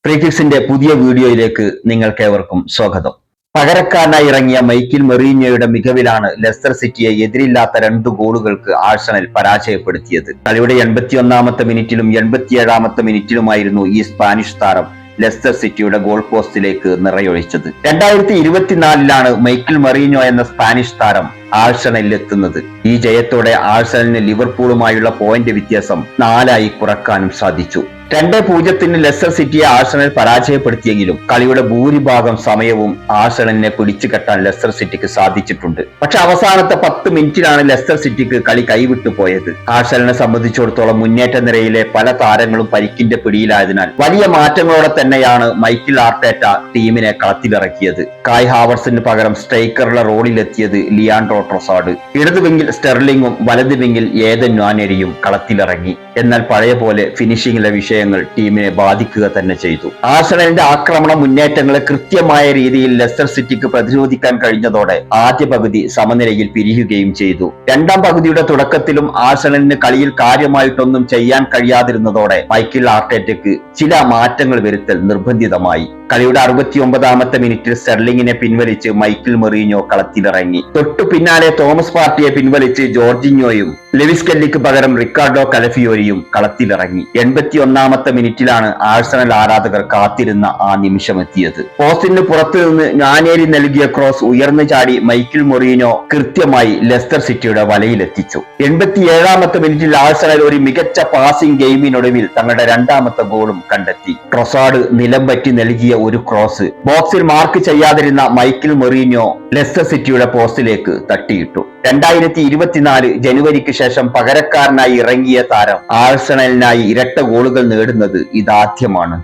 ഫ്രീകിക്സിന്റെ പുതിയ വീഡിയോയിലേക്ക് നിങ്ങൾക്കേവർക്കും സ്വാഗതം. പകരക്കാരനായി ഇറങ്ങിയ മൈക്കിൾ മെറീഞ്ഞോയുടെ മികവിലാണ് ലെസ്റ്റർ സിറ്റിയെ എതിരില്ലാത്ത 2 ഗോളുകൾക്ക് ആഴ്സണൽ പരാജയപ്പെടുത്തിയത്. കളിയുടെ 81-ാമത്തെ മിനിറ്റിലും 87-ാമത്തെ മിനിറ്റിലുമായിരുന്നു ഈ സ്പാനിഷ് താരം ലെസ്റ്റർ സിറ്റിയുടെ ഗോൾ പോസ്റ്റിലേക്ക് നിറയൊഴിച്ചത്. 2024-ലാണ് മൈക്കിൾ മെറീഞ്ഞോ എന്ന സ്പാനിഷ് താരം ആഴ്സണലിൽ എത്തുന്നത്. ഈ ജയത്തോടെ ആഴ്സണലിന് ലിവർപൂളുമായുള്ള പോയിന്റ് വ്യത്യാസം 4 കുറക്കാനും സാധിച്ചു. 2-0 ലെസ്റ്റർ സിറ്റിയെ ആഴ്സണൽ പരാജയപ്പെടുത്തിയെങ്കിലും കളിയുടെ ഭൂരിഭാഗം സമയവും ആഴ്സണലിനെ പിടിച്ചു കെട്ടാൻ ലെസ്റ്റർ സിറ്റിക്ക് സാധിച്ചിട്ടുണ്ട്. പക്ഷെ അവസാനത്തെ 10 മിനിറ്റിലാണ് ലെസ്റ്റർ സിറ്റിക്ക് കളി കൈവിട്ടു പോയത്. ആഴ്സണലിനെ സംബന്ധിച്ചിടത്തോളം മുന്നേറ്റ നിരയിലെ പല താരങ്ങളും പരിക്കിന്റെ പിടിയിലായതിനാൽ വലിയ മാറ്റങ്ങളോടെ തന്നെയാണ് മൈക്കിൾ ആർട്ടേറ്റ ടീമിനെ കളത്തിലിറക്കിയത്. കായ് ഹാവർട്സിന് പകരം സ്ട്രൈക്കറുടെ റോളിലെത്തിയത് ലിയാൻഡ്രോ ട്രൊസാർഡ്. ഇടതു വിങ്ങിൽ സ്റ്റെർലിംഗും വലതു വിങ്ങിൽ ഏദൻ ന്വാനെരിയും കളത്തിലിറങ്ങി. എന്നാൽ പഴയ പോലെ ഫിനിഷിംഗിലെ വിഷയങ്ങൾ ടീമിനെ ബാധിക്കുക തന്നെ ചെയ്തു. ആഴ്സണലിന്റെ ആക്രമണ മുന്നേറ്റങ്ങളെ കൃത്യമായ രീതിയിൽ ലെസ്റ്റർ സിറ്റിക്ക് പ്രതിരോധിക്കാൻ കഴിഞ്ഞതോടെ ആദ്യ പകുതി സമനിലയിൽ പിരിയുകയും ചെയ്തു. രണ്ടാം പകുതിയുടെ തുടക്കത്തിലും ആഴ്സണലിന് കളിയിൽ കാര്യമായിട്ടൊന്നും ചെയ്യാൻ കഴിയാതിരുന്നതോടെ മൈക്കിൾ ആർട്ടേറ്റയ്ക്ക് ചില മാറ്റങ്ങൾ വരുത്തൽ നിർബന്ധിതമായി. കളിയുടെ 69-ാമത്തെ മിനിറ്റിൽ സ്റ്റെർലിംഗിനെ പിൻവലിച്ച് മൈക്കിൾ മെറീഞ്ഞോ കളത്തിലിറങ്ങി. തൊട്ടു പിന്നാലെ തോമസ് പാർട്ടിയെ പിൻവലിച്ച് ജോർജിഞ്ഞോയും ലെവിസ് കെല്ലിക്ക് പകരം റിക്കാർഡോ കലഫിയോരിയും കളത്തിലിറങ്ങി. 81-ാമത്തെ മിനിറ്റിലാണ് ആഴ്സണൽ ആരാധകർ കാത്തിരുന്ന ആ നിമിഷമെത്തിയത്. പോസ്റ്റിന് പുറത്തു നിന്ന് ന്വാനേരി നൽകിയ ക്രോസ് ഉയർന്നു ചാടി മൈക്കിൾ മെറീഞ്ഞോ കൃത്യമായി ലെസ്റ്റർ സിറ്റിയുടെ വലയിലെത്തിച്ചു. 87-ാമത്തെ മിനിറ്റിൽ ആഴ്സണൽ ഒരു മികച്ച പാസിംഗ് ഗെയിമിനൊടുവിൽ തങ്ങളുടെ 2ാമത്തെ ഗോളും കണ്ടെത്തി. ട്രൊസാർഡ് നിലം പറ്റി നൽകിയ ഒരു ക്രോസ് ബോക്സിൽ മാർക്ക് ചെയ്യാതിരുന്ന മൈക്കിൾ മെറീഞ്ഞോ ലെസ്റ്റർ സിറ്റിയുടെ പോസ്റ്റിലേക്ക് തട്ടിയിട്ടു. 2024 ജനുവരിക്ക് ശേഷം പകരക്കാരനായി ഇറങ്ങിയ താരം ആഴ്സണലിനായി ഇരട്ട ഗോളുകൾ നേടുന്നത് ഇതാദ്യമാണ്.